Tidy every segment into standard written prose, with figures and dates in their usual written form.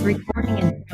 recording in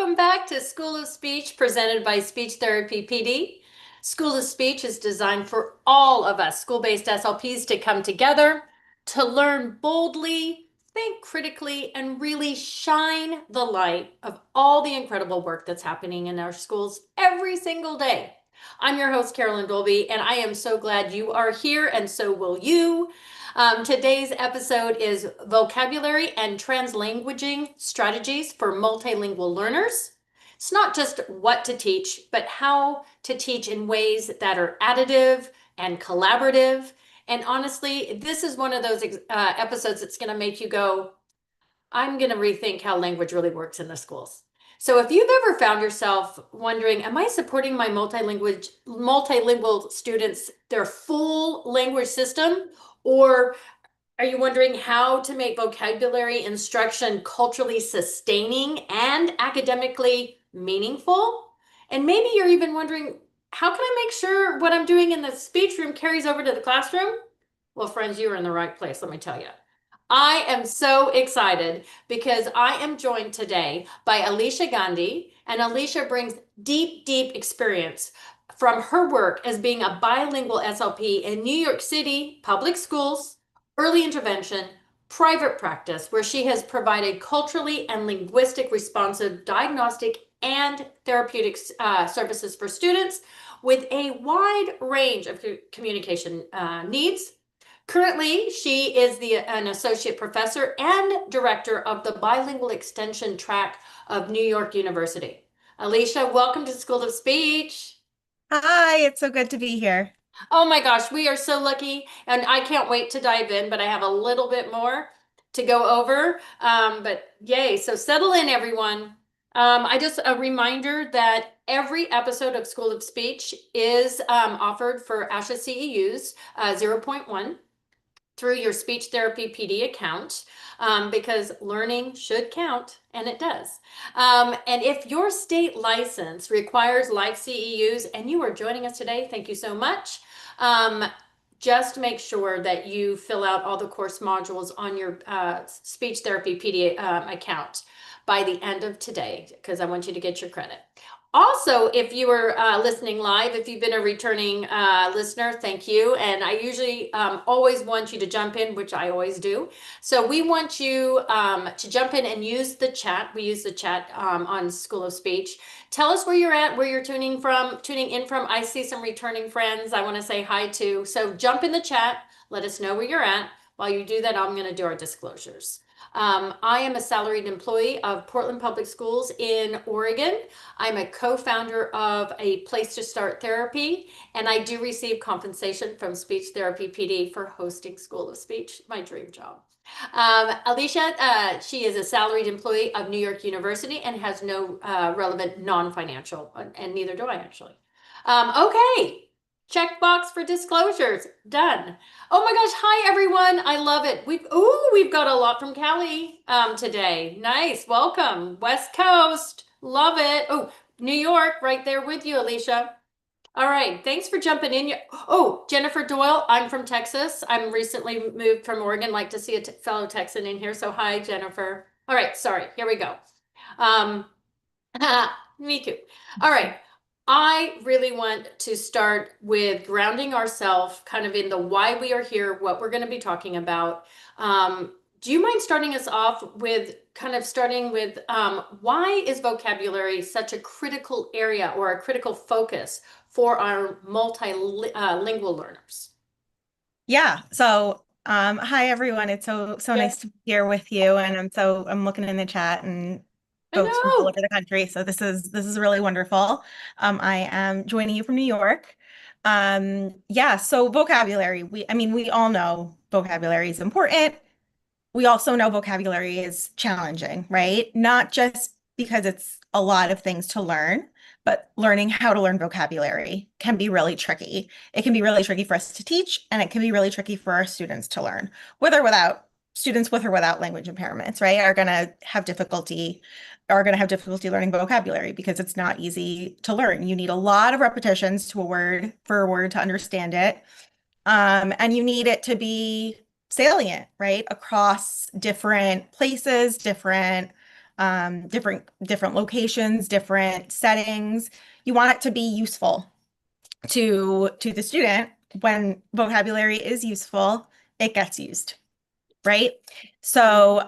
Welcome back to School of Speech presented by SpeechTherapyPD. School of Speech is designed for all of us school-based SLPs to come together, to learn boldly, think critically, and really shine the light of all the incredible work that's happening in our schools every single day. I'm your host, Carolyn Dolby, and I am so glad you are here, and so will you. Today's episode is Vocabulary and Translanguaging Strategies for Multilingual Learners. It's not just what to teach, but how to teach in ways that are additive and collaborative. And honestly, this is one of those episodes that's going to make you go, I'm going to rethink how language really works in the schools. So if you've ever found yourself wondering, am I supporting my multilingual students, their full language system? Or are you wondering how to make vocabulary instruction culturally sustaining and academically meaningful? And maybe you're even wondering, how can I make sure what I'm doing in the speech room carries over to the classroom? Well, friends, you are in the right place, let me tell you. I am so excited because I am joined today by Alisha Gandhi, and Alisha brings deep, deep experience from her work as being a bilingual SLP in New York City public schools, early intervention, private practice, where she has provided culturally and linguistic responsive diagnostic and therapeutic services for students with a wide range of communication needs. Currently, she is an associate professor and director of the bilingual extension track of New York University. Alisha, welcome to School of Speech. Hi, it's so good to be here. Oh my gosh, we are so lucky, and I can't wait to dive in, but I have a little bit more to go over. But yay, so settle in, everyone. A reminder that every episode of School of Speech is offered for ASHA CEUs 0.1 through your Speech Therapy PD account, because learning should count, and it does. And if your state license requires live CEUs and you are joining us today, thank you so much. Just make sure that you fill out all the course modules on your Speech Therapy PD account by the end of today, because I want you to get your credit. Also, if you were listening live, if you've been a returning listener, thank you. And I usually always want you to jump in, which I always do. So we want you to jump in and use the chat. We use the chat on School of Speech. Tell us where you're at, where you're tuning in from. I see some returning friends I want to say hi to. So jump in the chat. Let us know where you're at. While you do that, I'm going to do our disclosures. I am a salaried employee of Portland Public Schools in Oregon. I'm a co-founder of A Place to Start Therapy, and I do receive compensation from Speech Therapy PD for hosting School of Speech, my dream job. Alisha, she is a salaried employee of New York University and has no relevant non-financial, and neither do I actually. Okay. Checkbox for disclosures, done. Oh my gosh, hi everyone, I love it. We've got a lot from Cali today. Nice, welcome. West Coast, love it. Oh, New York, right there with you, Alisha. All right, thanks for jumping in. Oh, Jennifer Doyle, I'm from Texas. I'm recently moved from Oregon, like to see a fellow Texan in here, so hi, Jennifer. All right, sorry, here we go. Me too. All right. I really want to start with grounding ourselves kind of in the why we are here, what we're going to be talking about. Do you mind starting us off with why is vocabulary such a critical area or a critical focus for our multilingual learners? Yeah. Hi everyone. It's so Yeah, nice to be here with you, and I'm looking in the chat and I folks from all know. over the country. So this is really wonderful. I am joining you from New York. Yeah. So vocabulary. We all know vocabulary is important. We also know vocabulary is challenging, right? Not just because it's a lot of things to learn, but learning how to learn vocabulary can be really tricky. It can be really tricky for us to teach, and it can be really tricky for our students to learn, students with or without language impairments, right? Are going to have difficulty learning vocabulary because it's not easy to learn. You need a lot of repetitions for a word to understand it. And you need it to be salient, right? Across different places, different different locations, different settings. You want it to be useful to the student. When vocabulary is useful, it gets used, right? So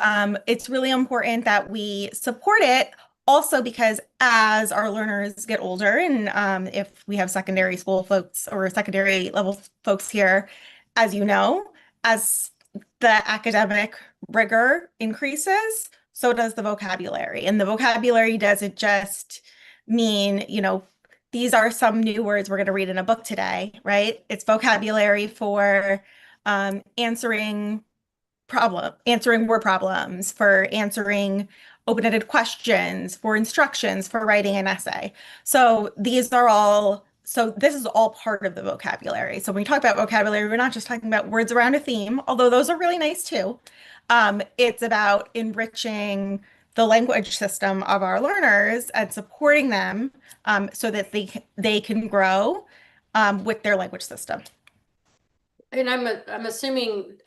it's really important that we support it also because as our learners get older, and if we have secondary school folks or secondary level folks here, as you know, as the academic rigor increases, so does the vocabulary. And the vocabulary doesn't just mean, these are some new words we're going to read in a book today, right? It's vocabulary for answering word problems, for answering open-ended questions, for instructions, for writing an essay. So this is all part of the vocabulary. So when we talk about vocabulary, we're not just talking about words around a theme, although those are really nice too. It's about enriching the language system of our learners and supporting them so that they can grow with their language system. And I'm assuming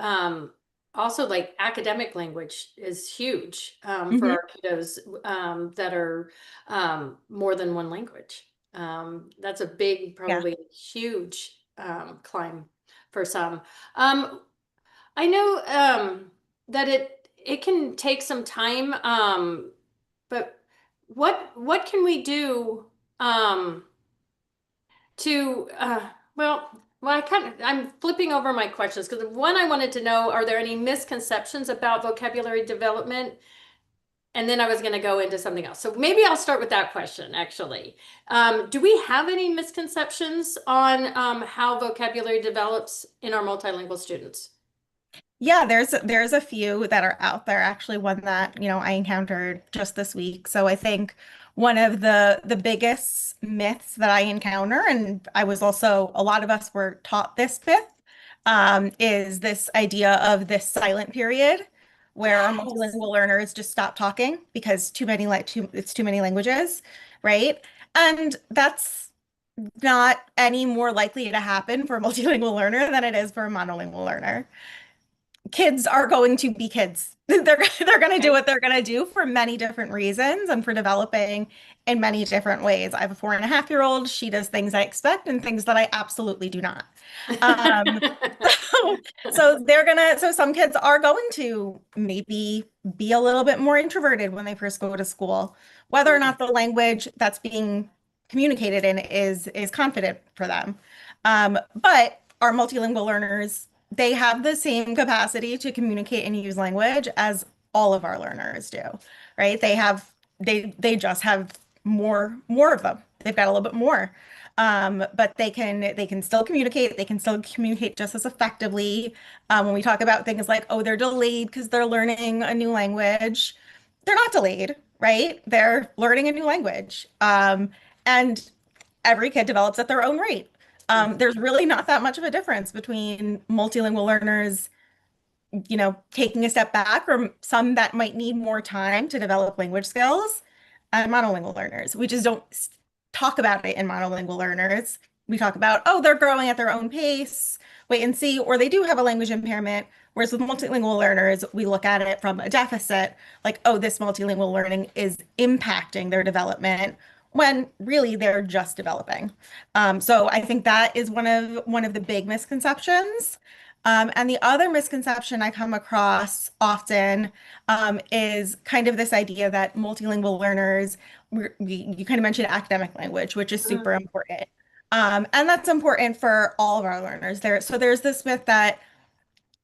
also like academic language is huge for our kiddos that are more than one language. That's a big, probably huge climb for some. I know that it can take some time, but what can we do to well, I'm flipping over my questions because one, I wanted to know, are there any misconceptions about vocabulary development? And then I was going to go into something else. So maybe I'll start with that question, actually. Do we have any misconceptions on how vocabulary develops in our multilingual students? Yeah, there's a few that are out there. Actually, one that, I encountered just this week. So I think one of the biggest myths that I encounter, and a lot of us were taught this myth, is this idea of this silent period where our Yes. multilingual learners just stop talking because it's too many languages, right? And that's not any more likely to happen for a multilingual learner than it is for a monolingual learner. Kids are going to be kids. They're going to do what they're going to do for many different reasons and for developing in many different ways. I have a 4.5-year-old. She does things I expect and things that I absolutely do not. Um, so some kids are going to maybe be a little bit more introverted when they first go to school, whether or not the language that's being communicated in is confident for them. But our multilingual learners, they have the same capacity to communicate and use language as all of our learners do, right? They just have more of them. They've got a little bit more. But they can still communicate. They can still communicate just as effectively. When we talk about things like, oh, they're delayed because they're learning a new language, they're not delayed, right? They're learning a new language. And every kid develops at their own rate. There's really not that much of a difference between multilingual learners, taking a step back, or some that might need more time to develop language skills, and monolingual learners. We just don't talk about it in monolingual learners. We talk about, oh, they're growing at their own pace, wait and see, or they do have a language impairment. Whereas with multilingual learners, we look at it from a deficit, like, oh, this multilingual learning is impacting their development, when really they're just developing. So I think that is one of the big misconceptions. And the other misconception I come across often is kind of this idea that multilingual learners, you kind of mentioned academic language, which is super important. And that's important for all of our learners. There's this myth that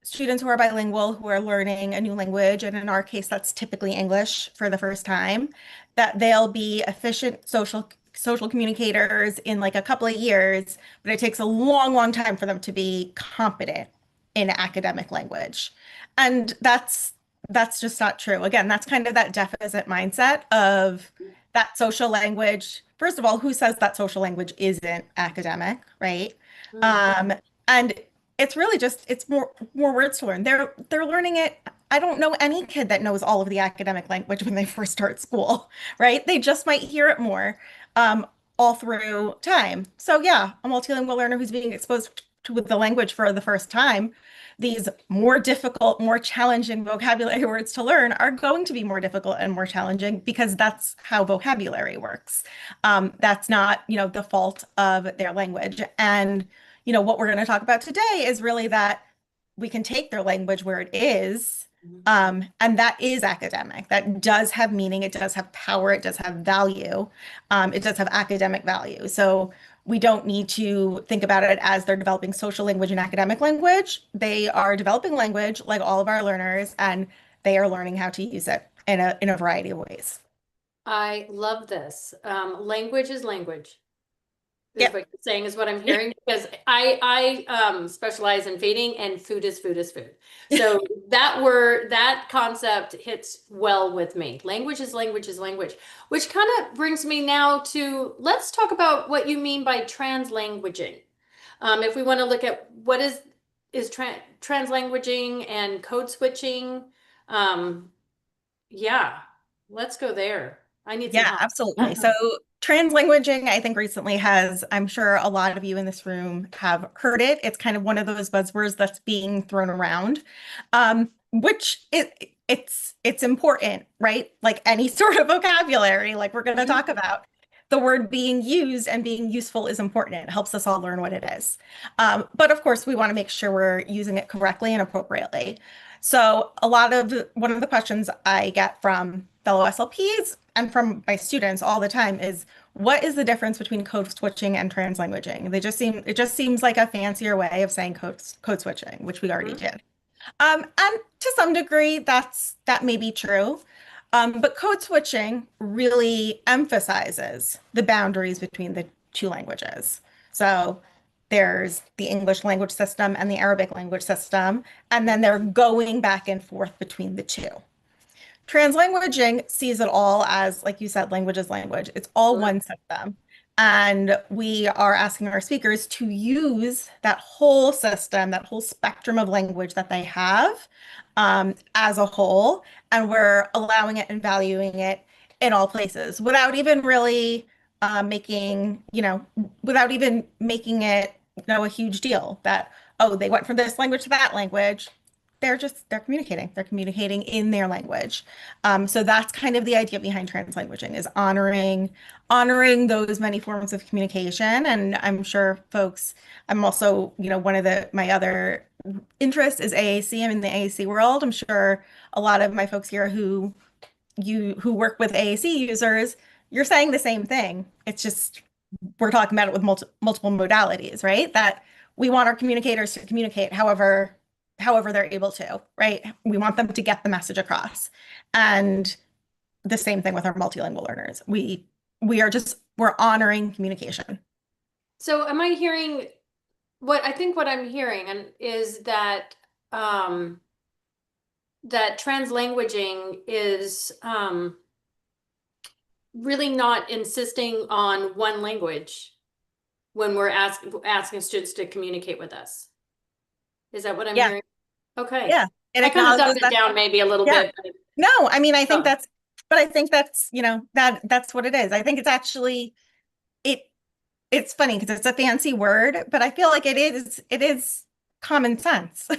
students who are bilingual, who are learning a new language, and in our case, that's typically English for the first time, that they'll be efficient social communicators in like a couple of years, but it takes a long time for them to be competent in academic language. And that's just not true. Again, that's kind of that deficit mindset of that social language. First of all, who says that social language isn't academic, right? And it's really just it's more words to learn. They're learning it. I don't know any kid that knows all of the academic language when they first start school, right? They just might hear it more all through time. So yeah, a multilingual learner who's being exposed with the language for the first time, these more difficult, more challenging vocabulary words to learn are going to be more difficult and more challenging because that's how vocabulary works. That's not, the fault of their language. And, what we're going to talk about today is really that we can take their language where it is, and that is academic. That does have meaning. It does have power. It does have value. It does have academic value. So we don't need to think about it as they're developing social language and academic language. They are developing language like all of our learners, and they are learning how to use it in a variety of ways. I love this. Language is language. Is Yep. what you're saying is what I'm hearing because I specialize in feeding and food is food is food. So that concept hits well with me. Language is language is language, which kind of brings me now to let's talk about what you mean by translanguaging. If we want to look at what is translanguaging and code switching, yeah, let's go there. I need some Yeah, help. absolutely. So translanguaging, I think recently has, I'm sure a lot of you in this room have heard it. It's kind of one of those buzzwords that's being thrown around, which it's important, right? Like any sort of vocabulary, like we're going to talk about. The word being used and being useful is important. It helps us all learn what it is. But of course, we want to make sure we're using it correctly and appropriately. So one of the questions I get from fellow SLPs and from my students all the time is, what is the difference between code switching and translanguaging? It just seems like a fancier way of saying code switching, which we already did. And to some degree, that may be true. But code switching really emphasizes the boundaries between the two languages. So there's the English language system and the Arabic language system, and then they're going back and forth between the two. Translanguaging sees it all as, like you said, language is language. It's all one system. And we are asking our speakers to use that whole system, that whole spectrum of language that they have as a whole. And we're allowing it and valuing it in all places without even really without even making it, a huge deal that, oh, they went from this language to that language. They're communicating. They're communicating in their language. So that's kind of the idea behind translanguaging is honoring those many forms of communication. And I'm sure folks, I'm also, one of my other interests is AAC. I'm in the AAC world. I'm sure a lot of my folks here who work with AAC users, you're saying the same thing. It's just we're talking about it with multiple modalities, right? That we want our communicators to communicate however they're able to, right? We want them to get the message across. And the same thing with our multilingual learners. We're honoring communication. So am I hearing what I'm hearing and is that that translanguaging is really not insisting on one language when we're asking students to communicate with us. Is that what I'm Yeah. hearing? Okay. Yeah. It I kind of dumbed acknowledges it that. down maybe a little Yeah. bit. No, I mean, Oh. I think that's, that's what it is. I think it's actually, it's funny because it's a fancy word, but I feel like it is common sense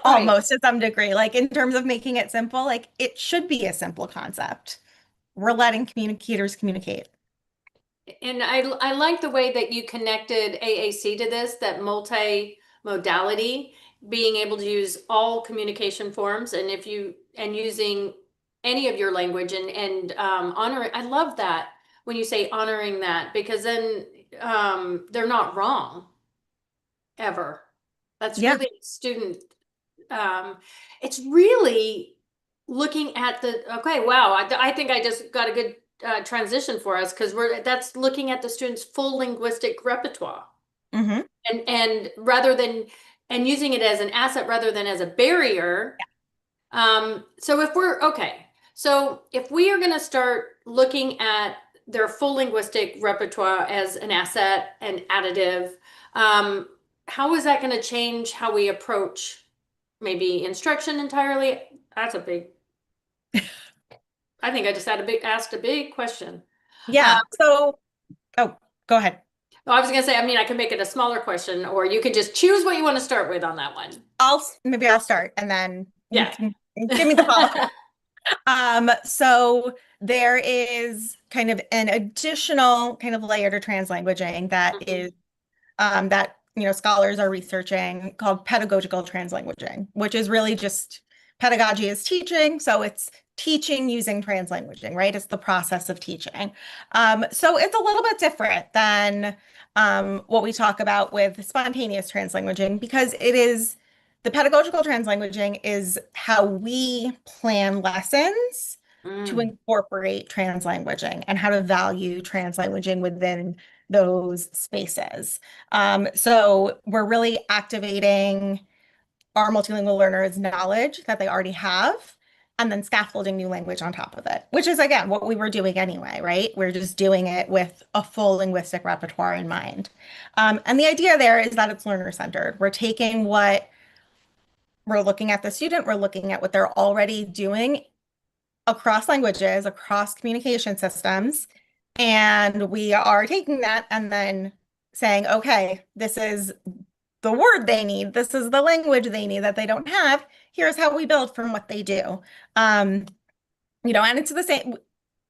almost to some degree. Like in terms of making it simple, like it should be a simple concept. We're letting communicators communicate. And I like the way that you connected AAC to this, that multi-modality, being able to use all communication forms and using any of your language and honoring. I love that when you say honoring that because then they're not wrong ever. That's Yeah. really student. It's really looking at okay, wow. I think I just got a good transition for us because that's looking at the student's full linguistic repertoire Mm-hmm. and rather than and using it as an asset rather than as a barrier. So if we are going to start looking at their full linguistic repertoire as an asset and additive, how is that going to change how we approach maybe instruction entirely? That's a big. I think I just asked a big question. Yeah. So, oh, go ahead. Oh, I was gonna say, I mean, I can make it a smaller question, or you could just choose what you want to start with on that one. Maybe I'll start and then you Yeah. can give me the follow-up. So there is kind of an additional kind of layer to translanguaging that Mhm. is that scholars are researching called pedagogical translanguaging, which is really just pedagogy is teaching, so it's teaching using translanguaging, right? It's the process of teaching. So it's a little bit different than what we talk about with spontaneous translanguaging because it is the pedagogical translanguaging is how we plan lessons to Mm. incorporate translanguaging and how to value translanguaging within those spaces. So we're really activating our multilingual learners' knowledge that they already have, and then scaffolding new language on top of it, which is, again, what we were doing anyway, right? We're just doing it with a full linguistic repertoire in mind. And the idea there is that it's learner-centered. We're looking at the student, we're looking at what they're already doing across languages, across communication systems, and we are taking that and then saying, okay, this is the word they need. This is the language they need that they don't have. Here's how we build from what they do. Um, and it's the same.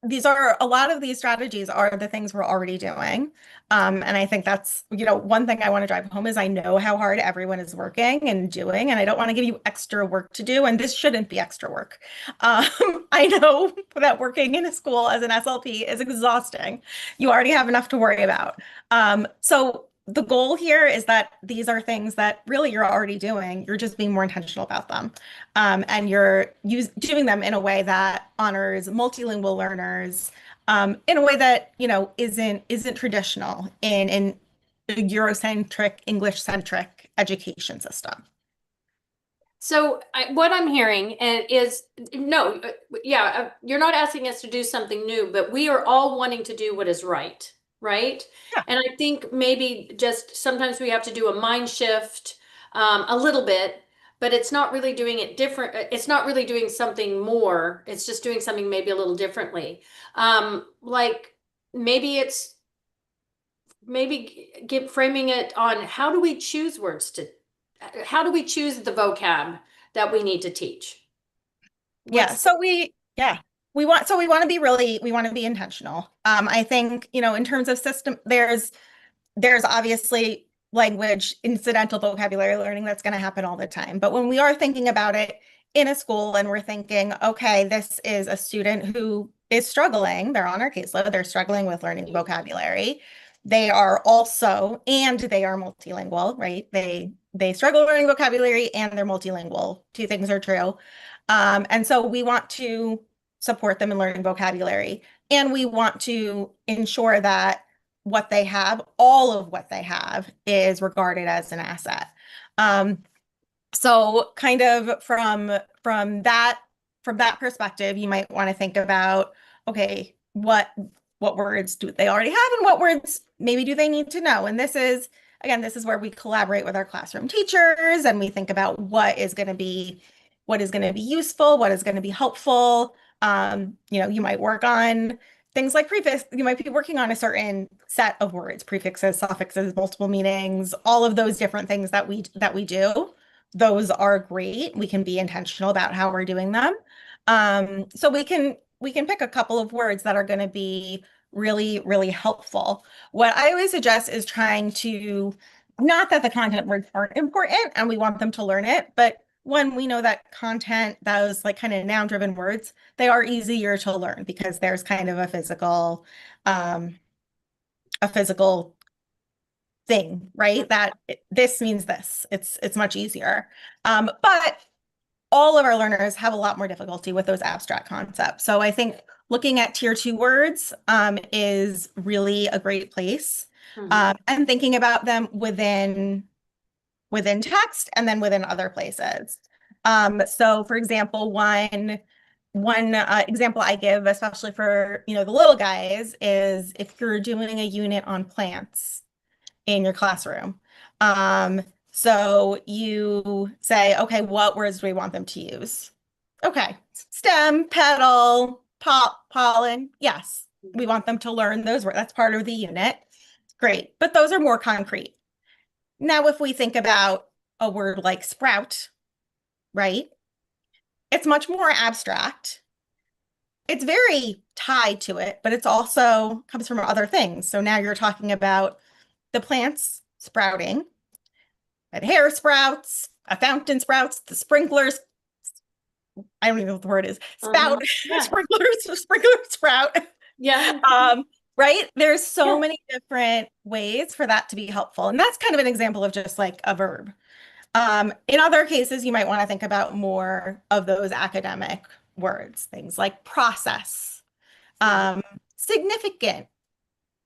A lot of these strategies are the things we're already doing. And I think that's, one thing I want to drive home is I know how hard everyone is working and doing, and I don't want to give you extra work to do. And this shouldn't be extra work. Um, I know that working in a school as an SLP is exhausting. You already have enough to worry about. So the goal here is that these are things that really you're already doing. You're just being more intentional about them. And you're doing them in a way that honors multilingual learners in a way that isn't traditional in a Eurocentric, English-centric education system. So what I'm hearing is no, yeah, you're not asking us to do something new, but we are all wanting to do what is right, right? Yeah. And I think maybe just sometimes we have to do a mind shift a little bit, but it's not really doing it different. It's not really doing something more. It's just doing something maybe a little differently. Like maybe it's framing it on how do we choose words to how do we choose the vocab that we need to teach? Yeah. What's We want to be intentional. I think, in terms of system, there's obviously language, incidental vocabulary learning that's going to happen all the time. But when we are thinking about it in a school and we're thinking, okay, this is a student who is struggling, they're on our caseload, they're struggling with learning vocabulary. They are multilingual, right? They struggle learning vocabulary and they're multilingual. Two things are true. And so we want to support them in learning vocabulary. And we want to ensure that all of what they have is regarded as an asset. So kind of from that perspective, you might want to think about, okay, what words do they already have and what words maybe do they need to know? And this is where we collaborate with our classroom teachers and we think about what is going to be useful, what is going to be helpful. You might work on things like prefix. You might be working on a certain set of words, prefixes, suffixes, multiple meanings, all of those different things that we do. Those are great. We can be intentional about how we're doing them. So we can pick a couple of words that are going to be really, really helpful. What I always suggest is trying to, not that the content words aren't important and we want them to learn it, but when we know that content, those like kind of noun-driven words, they are easier to learn because there's kind of a physical thing, right? That this means this. It's much easier. But all of our learners have a lot more difficulty with those abstract concepts. So I think looking at tier 2 words is really a great place. And thinking about them within text and then within other places. So for example, one example I give, especially for the little guys, is if you're doing a unit on plants in your classroom. So you say, okay, what words do we want them to use? Okay, stem, petal, pollen. Yes, we want them to learn those words. That's part of the unit. Great. But those are more concrete. Now, if we think about a word like sprout, right? It's much more abstract. It's very tied to it, but it's also comes from other things. So now you're talking about the plants sprouting, and hair sprouts, a fountain sprouts, the sprinklers, I don't even know what the word is, spout, Yeah. sprinkler sprout. Yeah. Um, right? There's so Yeah. many different ways for that to be helpful. And that's kind of an example of just like a verb. In other cases, you might want to think about more of those academic words, things like process, Yeah. um, significant,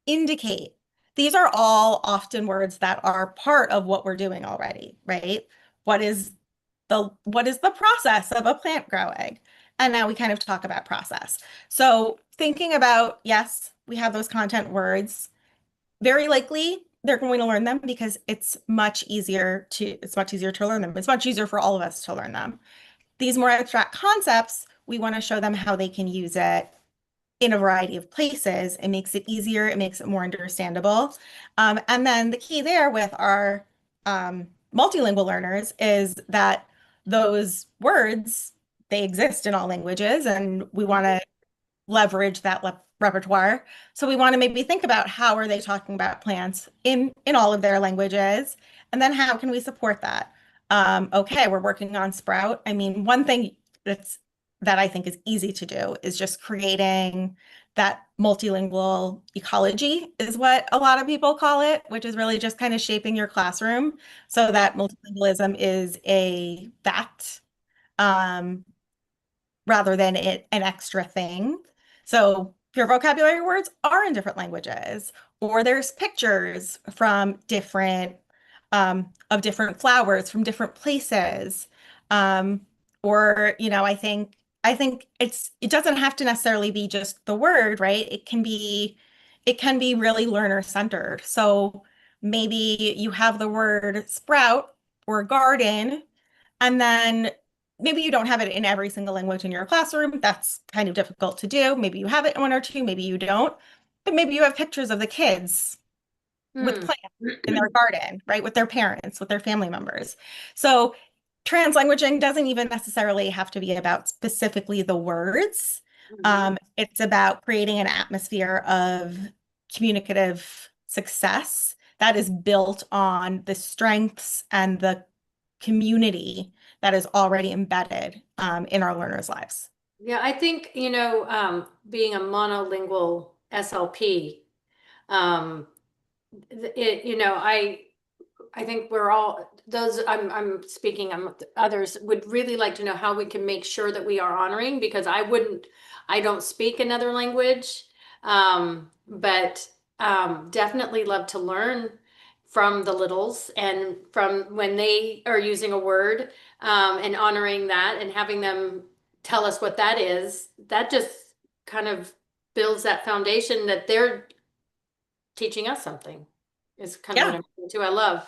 indicate. These are all often words that are part of what we're doing already, right? What is what is the process of a plant growing? And now we kind of talk about process. So thinking about, yes, we have those content words. Very likely they're going to learn them because it's much easier to learn them. It's much easier for all of us to learn them. These more abstract concepts, we want to show them how they can use it in a variety of places. It makes it easier, it makes it more understandable. And then the key there with our multilingual learners is that those words, they exist in all languages, and we want to leverage that repertoire. So we want to maybe think about how are they talking about plants in all of their languages, and then how can we support that? Okay, we're working on Sprout. I mean, one thing that I think is easy to do is just creating that multilingual ecology is what a lot of people call it, which is really just kind of shaping your classroom so Yeah. that multilingualism is a fact. Um, rather than an extra thing. So your vocabulary words are in different languages, or there's pictures from different flowers from different places. Um, or, I think it doesn't have to necessarily be just the word, right? It can be really learner centered. So maybe you have the word sprout or garden, and then maybe you don't have it in every single language in your classroom. That's kind of difficult to do. Maybe you have it in one or two, maybe you don't. But maybe you have pictures of the kids with Hmm. plants in their garden, right? With their parents, with their family members. So translanguaging doesn't even necessarily have to be about specifically the words. Mhm. It's about creating an atmosphere of communicative success that is built on the strengths and the community that is already embedded in our learners' lives. Yeah, I think, being a monolingual SLP, um, I think we're all those I'm speaking, others would really like to know how we can make sure that we are honoring because I don't speak another language. But definitely love to learn from the littles and from when they are using a word, and honoring that and having them tell us what that is. That just kind of builds that foundation that they're teaching us something is kind of what Yeah, I'm into. I love.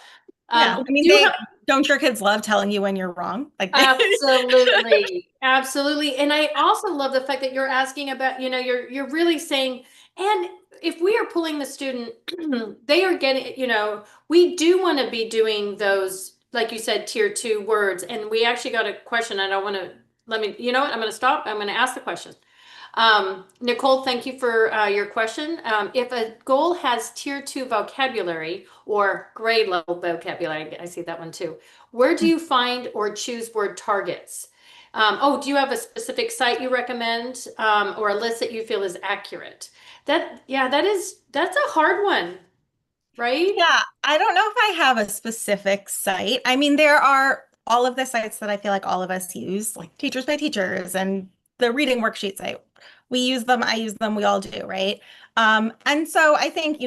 yeah. I mean, Do you they have don't your kids love telling you when you're wrong? Like they absolutely, absolutely. And I also love the fact that you're asking about, you're really saying, and if we are pulling the student, they are getting, we do want to be doing those, like you said, tier two words. And we actually got a question. I don't want to let me, you know what? I'm going to stop. I'm going to ask the question. Nicole, thank you for your question. If a goal has tier two vocabulary or grade level vocabulary, I see that one too. Where do you find or choose word targets? Do you have a specific site you recommend, or a list that you feel is accurate? That's a hard one, right? Yeah, I don't know if I have a specific site. I mean, there are all of the sites that I feel like all of us use, like Teachers by Teachers and the reading worksheet site. We use them, I use them, we all do, right? And so I think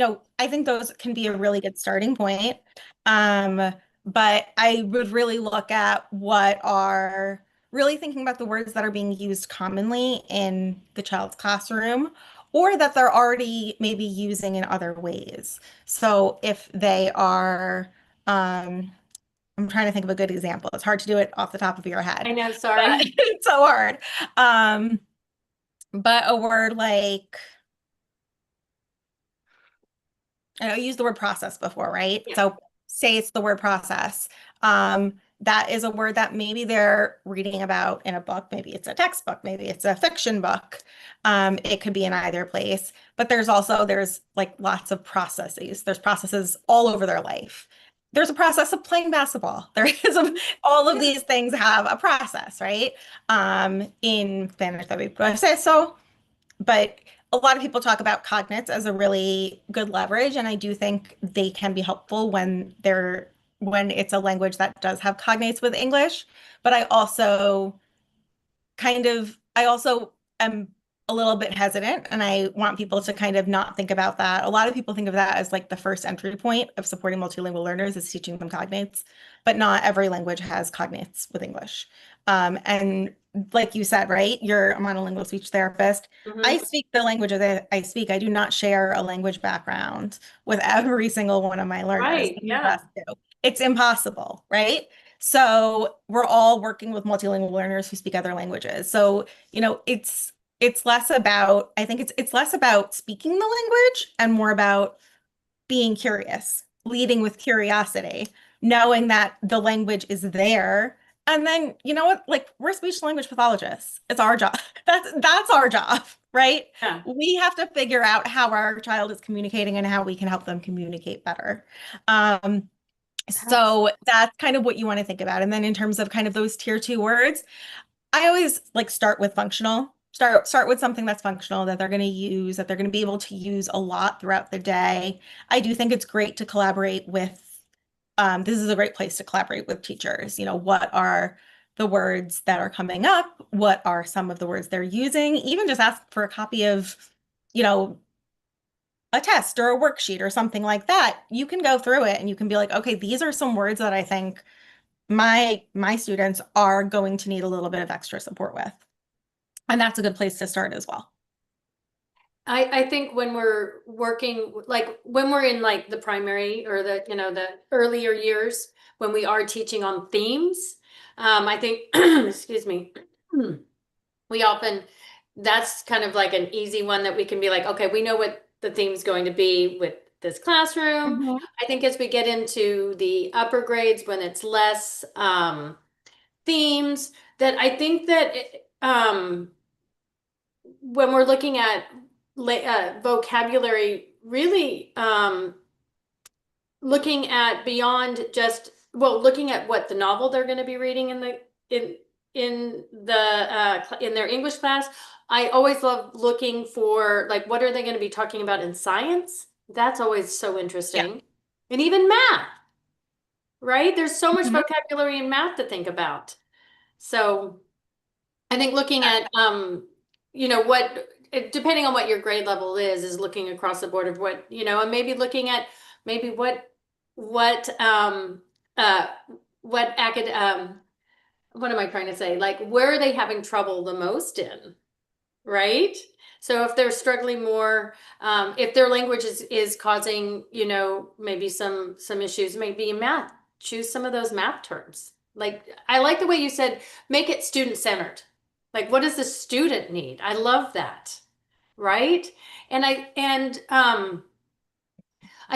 those can be a really good starting point. But I would really look at what are really thinking about the words that are being used commonly in the child's classroom or that they're already maybe using in other ways. So if they are, I'm trying to think of a good example. It's hard to do it off the top of your I head, know, but sorry. it's so hard. Um, but a word like, I used the word process before, right? Yeah. So say it's the word process. That is a word that maybe they're reading about in a book. Maybe it's a textbook, maybe it's a fiction book. It could be in either place, but there's like lots of processes. There's processes all over their life. There's a process of playing basketball. All of Yeah. these things have a process, right? In Spanish, that we proceso, but a lot of people talk about cognates as a really good leverage, and I do think they can be helpful when it's a language that does have cognates with English. But I also am a little bit hesitant, and I want people to kind of not think about that. A lot of people think of that as like the first entry point of supporting multilingual learners is teaching them cognates, but not every language has cognates with English. And like you said, right, you're a monolingual speech therapist. I Hmm. speak the language that I speak. I do not share a language background with every single one of my learners. Right. None of Yeah. us do. It's impossible, right? So we're all working with multilingual learners who speak other languages. So, it's less about, I think it's less about speaking the language and more about being curious, leading with curiosity, knowing that the language is there. And then, you know what? Like we're speech language pathologists. It's our job. That's our job, right? Yeah. We have to figure out how our child is communicating and how we can help them communicate better. Um, so that's kind of what you want to think about. And then in terms of kind of those tier two words, I always like start with functional. Start with something that's functional that they're going to use, that they're going to be able to use a lot throughout the day. I do think it's great to collaborate with, this is a great place to collaborate with teachers. What are the words that are coming up? What are some of the words they're using? Even just ask for a copy of, you know, a test or a worksheet or something like that. You can go through it and you can be like, okay, these are some words that I think my students are going to need a little bit of extra support with. And that's a good place to start as well. I think when we're working, like when we're in like the primary or the earlier years, when we are teaching on themes, I think, excuse me, we often, that's kind of like an easy one that we can be like, okay, we know what the theme's going to be with this classroom. Mhm. I think as we get into the upper grades, when it's less themes, that I think that when we're looking at vocabulary, really looking at beyond just, well, looking at what the novel they're going to be reading in their English class. I always love looking for like what are they going to be talking about in science? That's always so Yeah. interesting. And even math, right? There's so much Mhm. vocabulary in math to think about. So I think looking at what depending on what your grade level is looking across the board of what, and maybe looking at maybe what uh what acad what am I trying to say? Like where are they having trouble the most in, right? So if they're struggling more, if their language is causing, maybe some issues, maybe in math, choose some of those math terms. Like I like the way you said, make it student centered. Like what does the student need? I love that, right? And I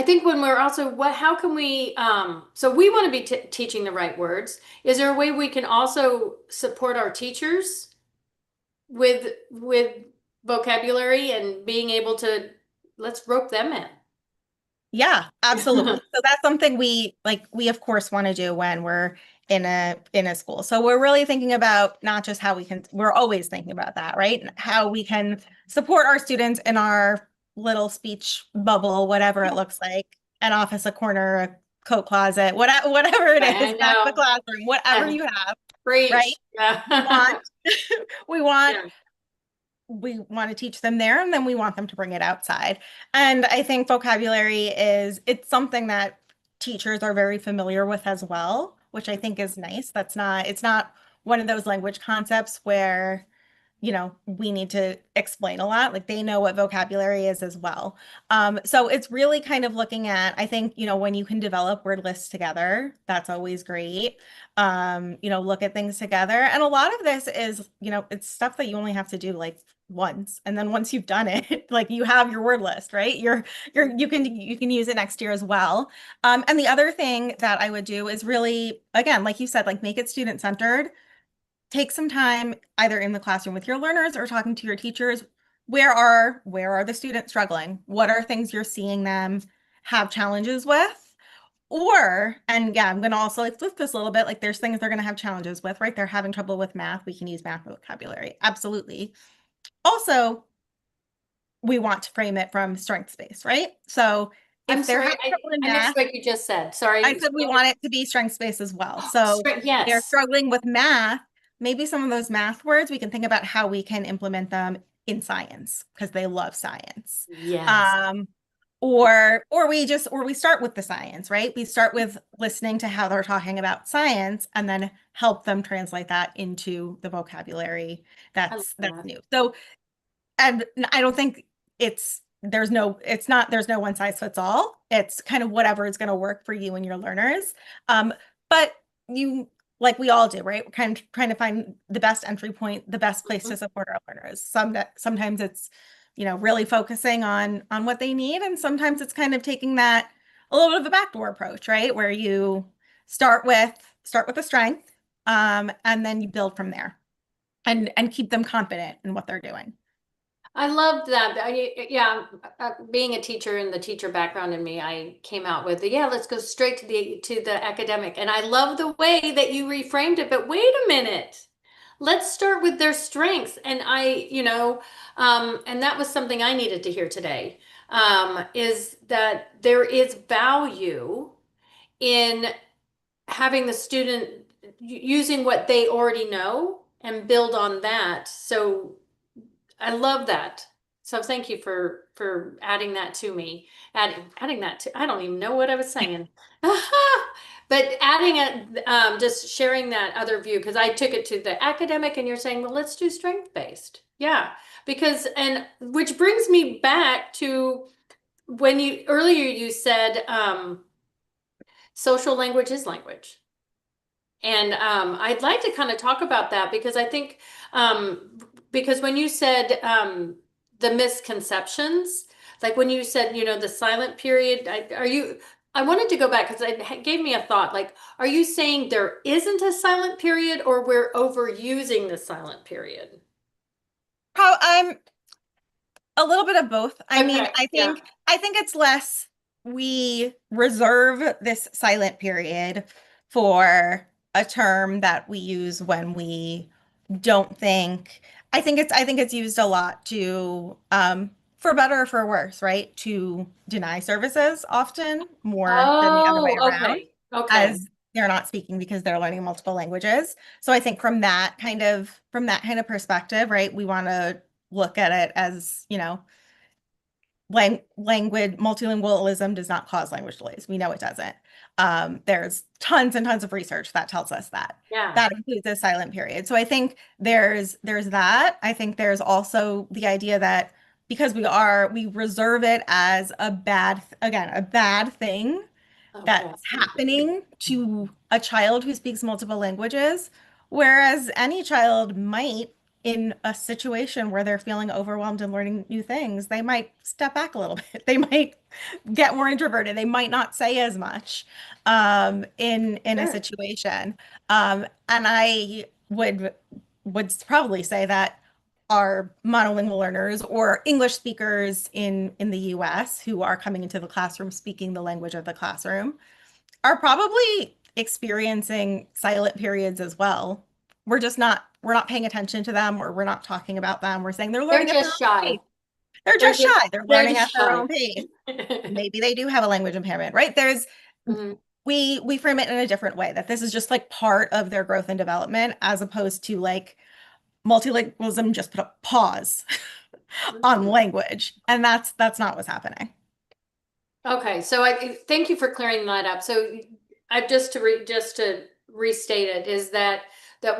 think when we're also how can we so we want to be teaching the right words. Is there a way we can also support our teachers with vocabulary and being able to let's rope them in. Yeah, absolutely. So that's something we of course want to do when we're in a school. So we're really thinking about not just we're always thinking about that, right? How we can support our students in our little speech bubble, whatever it looks like, an office, a corner, a coat closet, whatever it I is, back of the know. classroom, whatever you have, right? Preach. We want Yeah. we want Yeah. we want to teach them there and then we want them to bring it outside. And I think vocabulary it's something that teachers are very familiar with as well, which I think is nice. It's not one of those language concepts where we need to explain a lot. Like they know what vocabulary is as well. So it's really kind of looking at, I think, when you can develop word lists together, that's always great. Look at things together. And a lot of this is, it's stuff that you only have to do like once. And then once you've done it, like you have your word list, right? You can use it next year as well. And the other thing that I would do is really, again, like you said, like make it student centered. Take some time either in the classroom with your learners or talking to your teachers. Where are the students struggling? What are things you're seeing them have challenges with? Or, and yeah, I'm going to also like flip this a little bit. Like there's things they're going to have challenges with, right? They're having trouble with math. We can use math vocabulary. Absolutely. Also, we want to frame it from strengths based, right? So I'm if they're sorry, having trouble in I missed math, what you just said. I Sorry. said we want it to be strengths based as well. So they're Yes. struggling with math. Maybe some of those math words, we can think about how we can implement them in science because they love science. Yes. Um, or we start with the science, right? We start with listening to how they're talking about science and then help them translate that into the vocabulary I love that's that. new. So, and I don't think there's no one size fits all. It's kind of whatever is going to work for you and your learners. But you, like we all do, right? We're kind of trying to find the best entry point, the best place Mhm. to support our learners. Sometimes it's, really focusing on what they need, and sometimes it's kind of taking that a little bit of a backdoor approach, right? Where you start with a strength, and then you build from there, and keep them confident in what they're doing. I loved that. Yeah, being a teacher and the teacher background in me, I came out with yeah, let's go straight to the academic. And I love the way that you reframed it. But wait a minute. Let's start with their strengths. And and that was something I needed to hear today, is that there is value in having the student using what they already know and build on that. So I love that. So thank you for adding that to me. Adding that to, I don't even know what I was saying. But adding it, just sharing that other view, because I took it to the academic and you're saying, well, let's do strength-based. Yeah, because, and which brings me back to when earlier you said, social language is language. And I'd like to kind of talk about that because I think, because when you said the misconceptions, like when you said, the silent period, I wanted to go back because it gave me a thought. Like, are you saying there isn't a silent period or we're overusing the silent period? I'm a little bit of both. I mean, Okay, yeah. I think it's less we reserve this silent period for a term that we use when we don't think. I think it's used a lot to for better or for worse, right? To deny services often more than the other way Oh, around, okay. Okay. as they're not speaking because they're learning multiple languages. So I think from that kind of perspective, right, we want to look at it as, language multilingualism does not cause language delays. We know it doesn't. There's tons and tons of research that tells us that. Yeah. That includes a silent period. So I think there's that. I think there's also the idea that because we reserve it as a bad thing Okay. that's happening to a child who speaks multiple languages, whereas any child might, in a situation where they're feeling overwhelmed and learning new things, they might step back a little bit. They might get more introverted. They might not say as much in a Sure. situation. And I would probably say that our monolingual learners or English speakers in the US who are coming into the classroom speaking the language of the classroom are probably experiencing silent periods as well. We're not paying attention to them, or we're not talking about them. We're saying they're They're learning at their just own shy. pace. They're They're just just shy. They're they're learning at just their shy. own pace. Maybe they do have a language impairment, right? Mhm. We frame it in a different way, that this is just like part of their growth and development, as opposed to like multilingualism just put a pause on Mhm. language. And that's not what's happening. Okay, so I thank you for clearing that up. So I just to restate it is that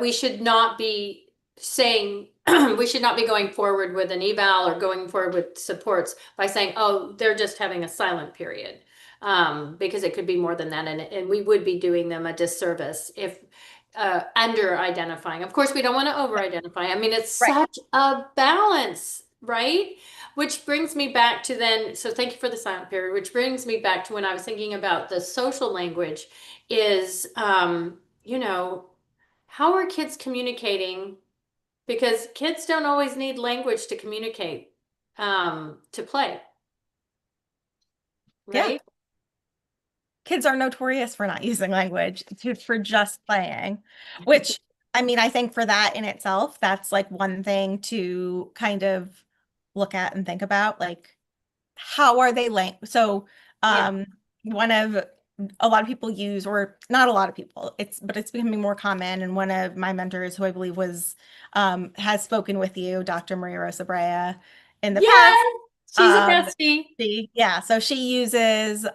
we should not be saying we should not be going forward with an eval or going forward with supports by saying, oh, they're just having a silent period. Because it could be more than that, and we would be doing them a disservice if under identifying. Of course, we don't want to over identify. I mean, it's Right. such a balance, right? Which brings me back to then, so thank you for the silent period, which brings me back to when I was thinking about the social language is, you know, how are kids communicating? Because kids don't always need language to communicate, to play, Yeah. right? Kids are notorious for not using language, for just playing, which I mean, I think for that in itself, that's like one thing to kind of look at and think about. Like, how are they so Yeah. um one of a lot of people use, or not a lot of people, but it's becoming more common, and one of my mentors, who I believe was has spoken with you, Dr. Maria Rosa Brea, in the Yeah, past. she's a bestie. Yeah, so she uses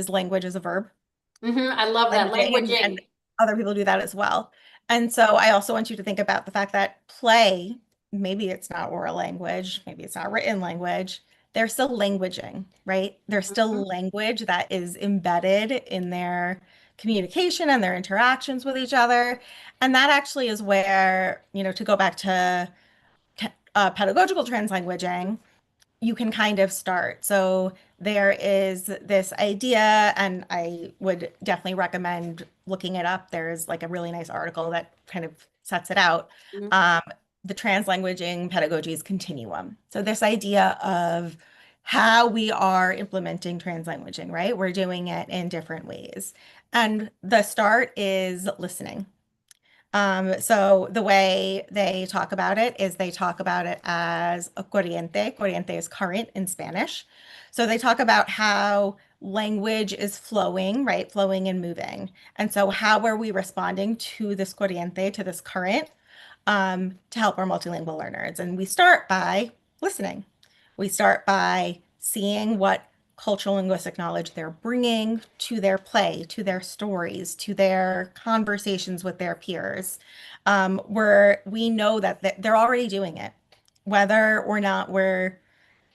language as a verb, I love that languaging, and languaging. other people do that as well. And so I also want you to think about the fact that play, maybe it's not oral language, maybe it's not written language, they're still languaging, right? There's Mhm. still language that is embedded in their communication and their interactions with each other. And that actually is where, to go back to pedagogical translanguaging, you can kind of start. So there is this idea, and I would definitely recommend looking it up. There's like a really nice article that kind of sets it out. Mhm. Um, the translanguaging pedagogies continuum. So this idea of how we are implementing translanguaging, right? We're doing it in different ways. And the start is listening. So the way they talk about it is they talk about it as a corriente. Corriente is current in Spanish. So they talk about how language is flowing, right? Flowing and moving. And so how are we responding to this corriente, to this current, to help our multilingual learners? And we start by listening. We start by seeing what cultural linguistic knowledge they're bringing to their play, to their stories, to their conversations with their peers, where we know that they're already doing it. Whether or not we're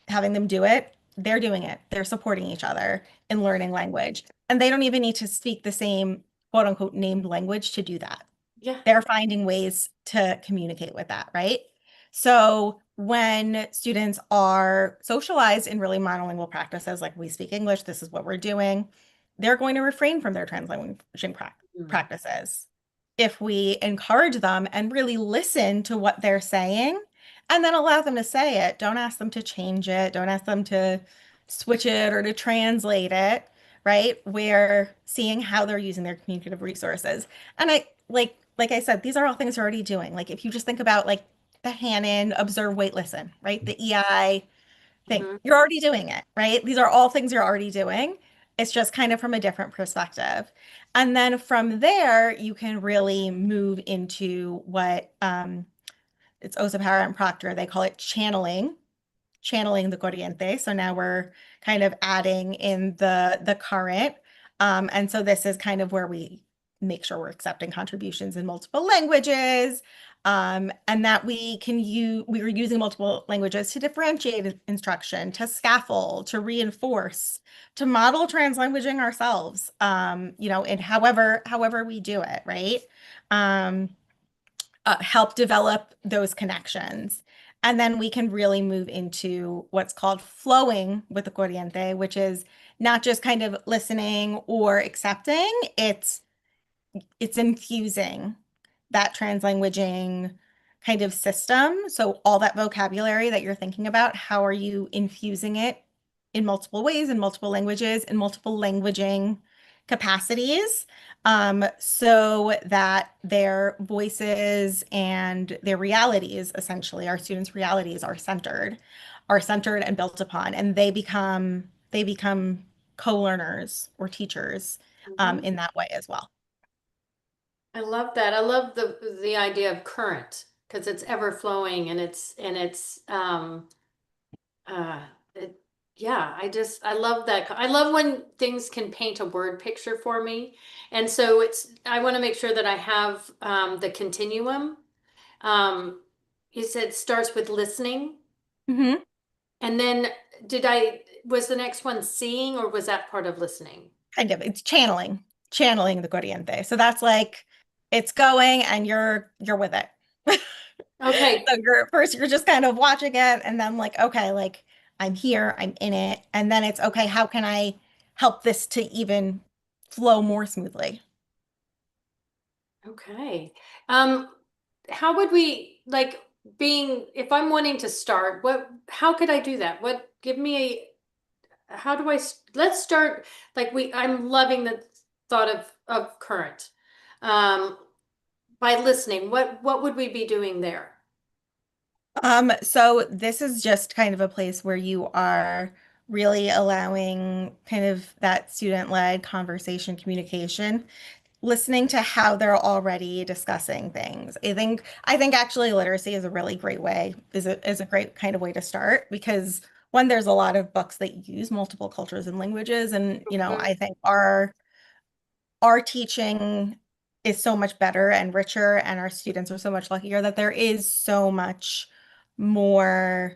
having them do it, they're doing it. They're supporting each other in learning language. And they don't even need to speak the same quote unquote named language to do that. Yeah. They're finding ways to communicate with that, right? So when students are socialized in really monolingual practices, like we speak English, this is what we're doing, they're going to refrain from their translanguaging Mm. practices. If we encourage them and really listen to what they're saying and then allow them to say it, don't ask them to change it, don't ask them to switch it or to translate it, right? We're seeing how they're using their communicative resources. And like I said, these are all things you're already doing. Like if you just think about like the Hannon, observe, wait, listen, right? The EI thing, Mhm. you're already doing it, right? These are all things you're already doing. It's just kind of from a different perspective. And then from there, you can really move into what it's Osapara and Proctor, they call it channeling the corriente. So now we're kind of adding in the current. And so this is kind of where we make sure we're accepting contributions in multiple languages, and that we are using multiple languages to differentiate instruction, to scaffold, to reinforce, to model translanguaging ourselves, in however we do it, right? Um, help develop those connections. And then we can really move into what's called flowing with the corriente, which is not just kind of listening or accepting, it's infusing that translanguaging kind of system. So all that vocabulary that you're thinking about, how are you infusing it in multiple ways, in multiple languages, in multiple languaging capacities, so that their voices and their realities, essentially, our students' realities are centered and built upon, and they become co-learners or teachers, Mhm. in that way as well. I love that. I love the idea of current because it's ever flowing and it's uh it, yeah, I love that. I love when things can paint a word picture for me. And so I want to make sure that I have the continuum. Um you said starts with listening, Mhm. and then was the next one seeing, or was that part of listening? Kind of, it's channeling the corriente. So that's like it's going and you're with it. Okay. So you're just kind of watching it and then like, okay, like I'm here, I'm in it. And then it's okay, how can I help this to even flow more smoothly? Okay. Um, how would we like being if I'm wanting to start, how could I do that? Give me how do let's start like I'm loving the thought of current. Um, by listening, what would we be doing there? So this is just kind of a place where you are really allowing kind of that student-led conversation communication, listening to how they're already discussing things. I think actually literacy is a really great way, is a great kind of way to start because one, there's a lot of books that use multiple cultures and languages, and Mhm. I think our teaching is so much better and richer, and our students are so much luckier that there is so much more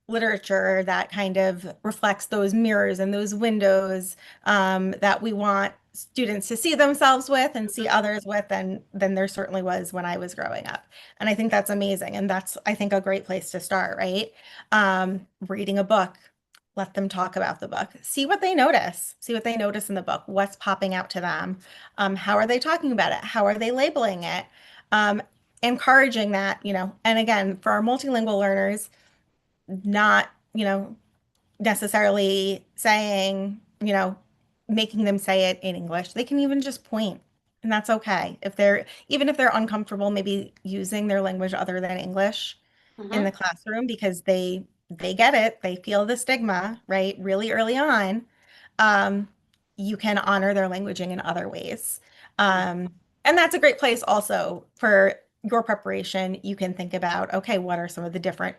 literature that kind of reflects those mirrors and those windows that we want students to see themselves with and see Mhm. others with, and than there certainly was when I was growing up. And I think that's amazing. And that's, I think, a great place to start, right? Reading a book, let them talk about the book. See what they notice in the book. What's popping out to them? How are they talking about it? How are they labeling it? Um, Encouraging that, and again, for our multilingual learners, not, necessarily saying, making them say it in English. They can even just point, and that's okay. Even if they're uncomfortable, maybe using their language other than English in the Mhm. classroom because they get it, they feel the stigma, right? Really early on, um, you can honor their languaging in other ways. And that's a great place also for your preparation. You can think about, okay, what are some of the different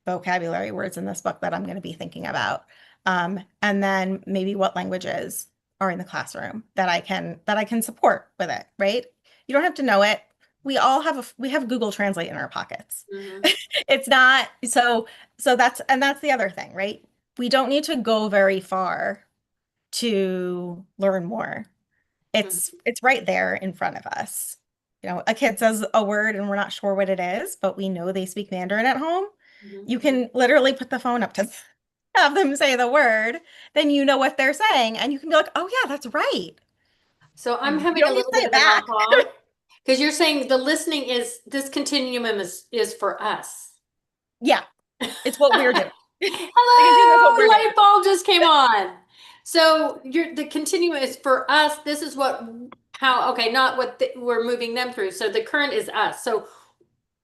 vocabulary words in this book that I'm going to be thinking about? And then maybe what languages are in the classroom that I can support with it, right? You don't have to know it. We have Google Translate in our pockets. Mhm. It's not so that's the other thing, right? We don't need to go very far to learn more. Mhm. It's right there in front of us. A kid says a word and we're not sure what it is, but we know they speak Mandarin at home. Mhm. You can literally put the phone up to have them say the word, then you know what they're saying, and you can be like, "Oh yeah, that's right." So I'm And you having a don't need to little say bit it of an back. aha because you're saying the listening is this continuum is for us. Yeah, it's what we're doing. The continuum is what Hello, we're doing. light bulb just came on. So the continuum is for us. This is okay, not what we're moving them through. So the current is us. So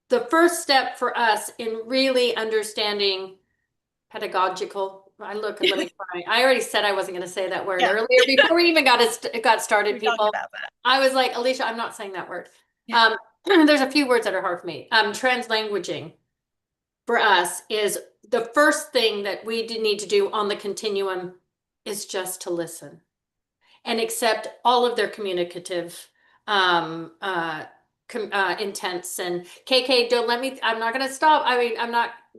the first step for us in really understanding pedagogical. Let me try. I already said I wasn't going to say that word Yeah, earlier before we even got started, we talked people. about that. I was like, Alisha, I'm not saying that word. Yeah. Um, there's a few words that are hard for me. Translanguaging for us is the first thing that we need to do on the continuum is just to listen and accept all of their communicative um, uh, intents. And KK, don't let me, I'm not going to stop. I mean,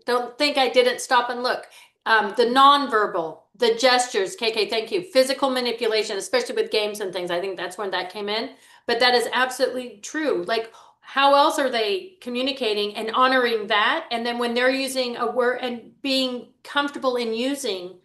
don't think I didn't stop and look. The nonverbal, the gestures, KK, thank you. Physical manipulation, especially with games and things. I think that's when that came in. But that is absolutely true. Like, how else are they communicating and honoring that? And then when they're using a word and being comfortable in using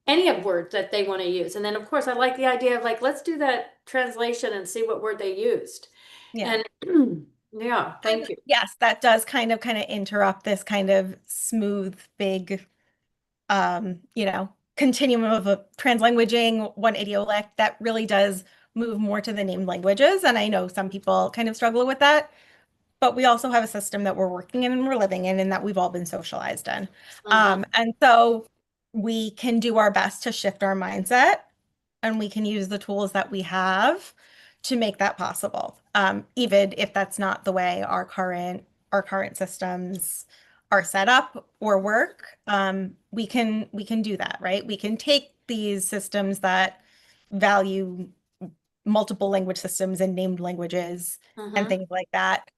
any of word that they want to use. And then of course I like the idea of like, let's do that translation and see what word they used. Yeah. And yeah, And thank you. yes, that does kind of interrupt this kind of smooth, big, continuum of a translanguaging, one idiolect that really does move more to the named languages. And I know some people kind of struggle with that, but we also have a system that we're working in and we're living in and that we've all been socialized in. Mhm. And so we can do our best to shift our mindset and we can use the tools that we have to make that possible. Even if that's not the way our current systems are set up or work, we can do that, right? We can take these systems that value multiple language systems and named languages and Mhm. things like that.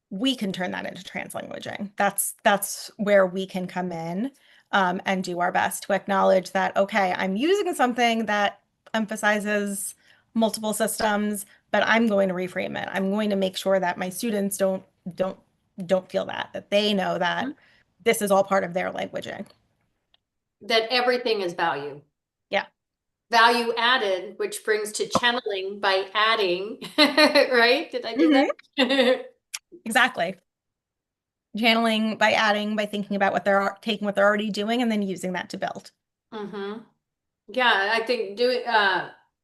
We can turn that into translanguaging. That's where we can come in and do our best to acknowledge that, okay, I'm using something that emphasizes multiple systems, but I'm going to reframe it. I'm going to make sure that my students don't don't feel that they know that this is all part of their languaging. That everything is value. Yeah. Value added, which brings to channeling by adding, right? Did I do Hmm. that? Exactly. Channeling by adding, by thinking about what they're taking what they're already doing and then using that to build. Hmm. Yeah, I think doing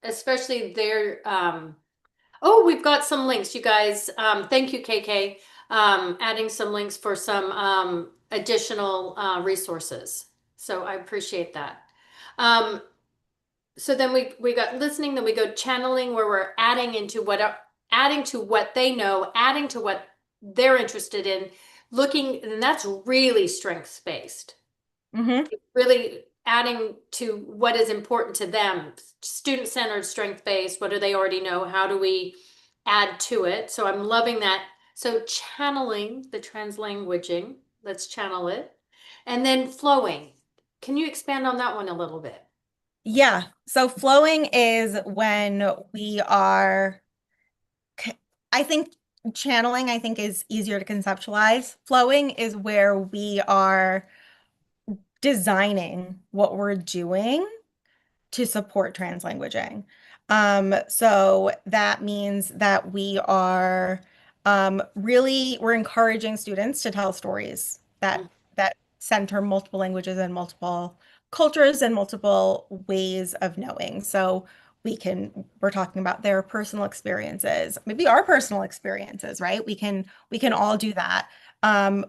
especially there oh, we've got some links, you guys. Thank you, KK. Adding some links for some additional resources. So I appreciate that. Um, so then we got listening, then we go channeling where we're adding to what they know, adding to what they're interested in, looking, and that's really strengths based. Hmm. Really adding to what is important to them. Student centered, strength based. What do they already know? How do we add to it? So I'm loving that. So channeling the translanguaging, let's channel it. And then flowing. Can you expand on that one a little bit? Yeah. So flowing is when we are, I think channeling, I think is easier to conceptualize. Flowing is where we are designing what we're doing to support translanguaging. So that means that we are really we're encouraging students to tell stories that center multiple languages and multiple cultures and multiple ways of knowing. So we're talking about their personal experiences, maybe our personal experiences, right? We can all do that.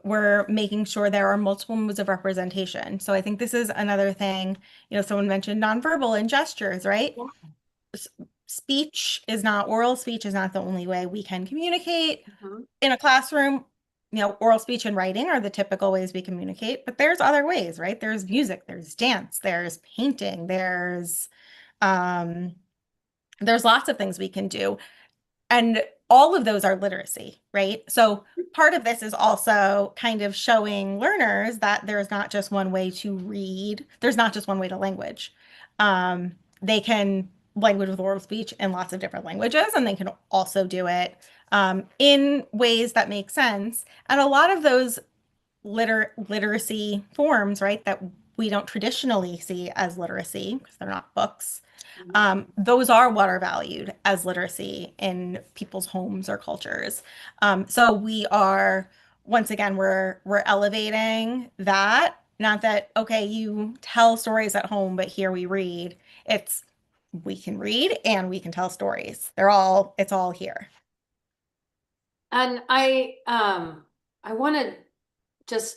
We're making sure there are multiple modes of representation. So I think this is another thing, someone mentioned nonverbal and gestures, right? Yeah. S- Speech is not, oral speech is not the only way we can communicate Mhm. in a classroom. Oral speech and writing are the typical ways we communicate, but there's other ways, right? There's music, there's dance, there's painting, um, there's lots of things we can do. And all of those are literacy, right? So part of this is also kind of showing learners that there's not just one way to read, there's not just one way to language. They can language with oral speech in lots of different languages, and they can also do it in ways that make sense. And a lot of those literacy forms, right, that we don't traditionally see as literacy because they're not books, those are what are valued as literacy in people's homes or cultures. So we are, once again, we're elevating that. Not that, okay, you tell stories at home, but here we read. It's we can read and we can tell stories. It's all here. And I want to just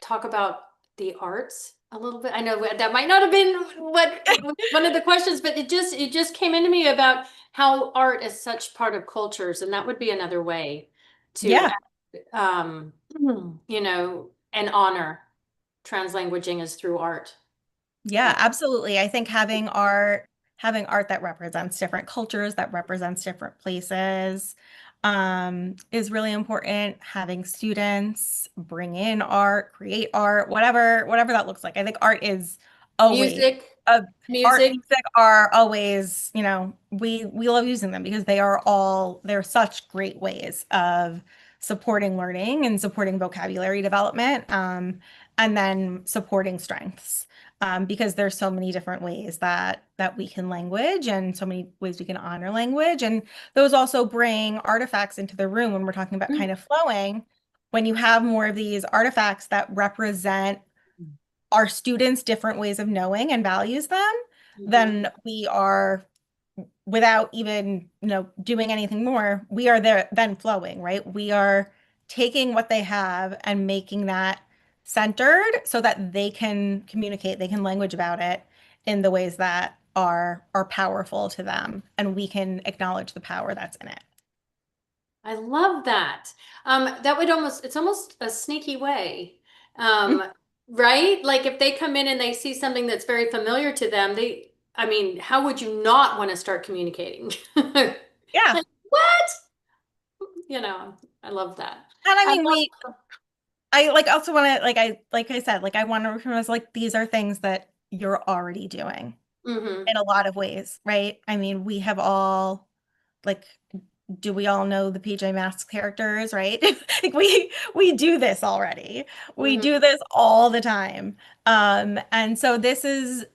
talk about the arts a little bit. I know that might not have been what one of the questions, but it just came into me about how art is such part of cultures, and that would be another way to Yeah. um, and honor translanguaging is through art. Yeah, Uh, absolutely. I think having art that represents different cultures, that represents different places, is really important. Having students bring in art, create art, whatever that looks like. I think always music, uh, art and music. music are always, we love using them because they're such great ways of supporting learning and supporting vocabulary development, and then supporting strengths, because there's so many different ways that we can language and so many ways we can honor language. And those also bring artifacts into the room when we're talking about kind of flowing. When you have more of these artifacts that represent our students' different ways of knowing and values them, Mhm. then we are, without even, doing anything more, we are there then flowing, right? We are taking what they have and making that centered so that they can communicate, they can language about it in the ways that are powerful to them, and we can acknowledge the power that's in it. I love that. That would it's almost a sneaky way. Mm. Um, right? Like if they come in and they see something that's very familiar to them, I mean, how would you not want to start communicating? Yeah. Like, what? I love that. And I I mean, I like also want to, like I said, like I want to recognize, like, these are things that you're already doing love, in a lot of ways, right? I mean, we have all like, do we all know the PJ Masks characters, right? Like we do this already. We Mhm. do this all the time. And so this is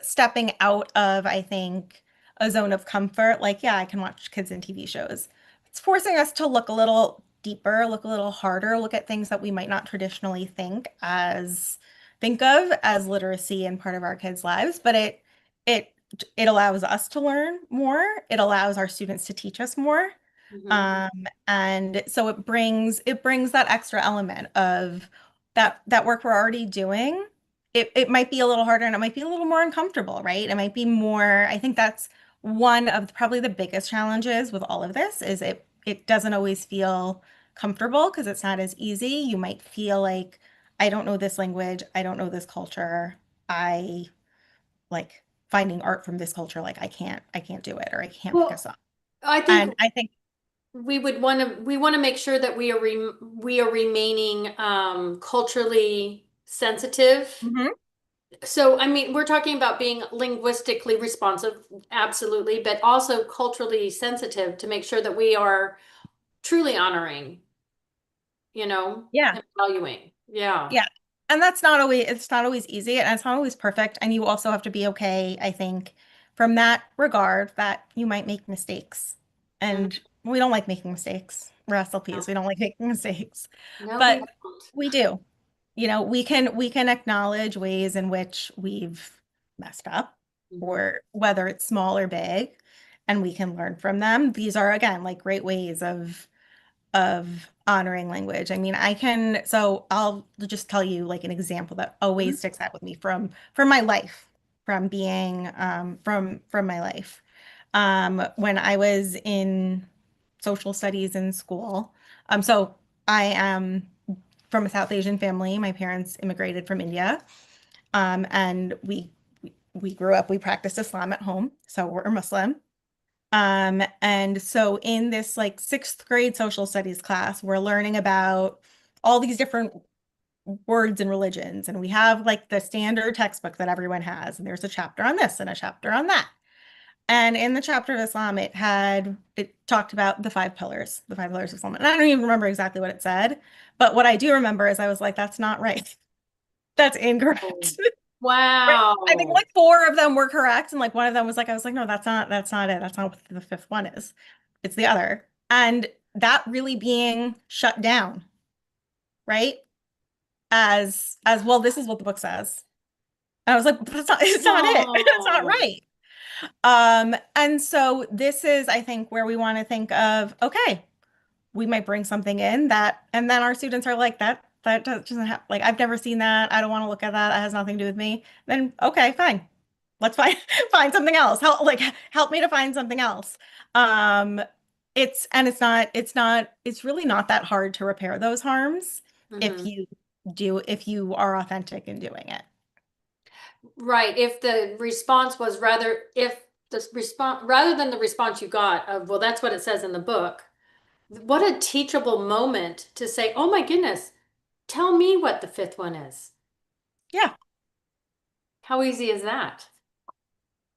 stepping out of, I think, a zone of comfort. Like, yeah, I can watch kids in TV shows. It's forcing us to look a little deeper, look a little harder, look at things that we might not traditionally think of as literacy and part of our kids' lives. But it it allows us to learn more. It allows our students to teach us more. Mhm. Um, and so it brings that extra element of that work we're already doing. It might be a little harder and it might be a little more uncomfortable, right? It might be more, I think that's one of probably the biggest challenges with all of this is it doesn't always feel comfortable because it's not as easy. You might feel like I don't know this language, I don't know this culture. I like finding art from this culture, like I can't do it or I can't pick a Well, song. I think And I think we want to make sure that we are remaining culturally sensitive. Mhm. So, I mean, we're talking about being linguistically responsive, absolutely, but also culturally sensitive to make sure that we are truly honoring, Yeah. and valuing. Yeah. Yeah. And it's not always easy and it's not always perfect. And you also have to be okay, I think, from that regard that you might make mistakes. Mhm. And we don't like making mistakes. We're SLPs. No, We don't like making mistakes. no, we But don't. we do. We can acknowledge ways in which we've messed up, Mhm. or whether it's small or big, and we can learn from them. These are again like great ways of honoring language. I mean, so I'll just tell you like an example that always Mhm. sticks out with me from my life, from being from my life. When I was in social studies in school. So I am from a South Asian family. My parents immigrated from India. And we grew up, we practiced Islam at home, so we're Muslim. And so in this like sixth grade social studies class, we're learning about all these different words and religions. And we have like the standard textbook that everyone has. And there's a chapter on this and a chapter on that. And in the chapter of Islam, it talked about the five pillars of Islam. And I don't even remember exactly what it said. But what I do remember is I was like, that's not right. That's Oh, incorrect. Right? I think wow. like four of them were correct, and like one of them was like, I was like, no, that's not it. That's not what the fifth one is. It's the other. And that really being shut down, right? As well, this is what the book says. And I was like, that's not, it's not it. It's not Oh. right. And so this is, I think, where we want to think of, okay, we might bring something in that, and then our students are like, that doesn't have, like, I've never seen that. I don't want to look at that. That has nothing to do with me. Then, okay, fine. Let's find find something else. Help me to find something else. Um, it's really not that hard to repair those harms if Mhm. you are authentic in doing it. Right. If the response was rather, if the response, rather than the response you got of, well, that's what it says in the book, what a teachable moment to say, oh my goodness, tell me what the fifth one is. Yeah. How easy is that?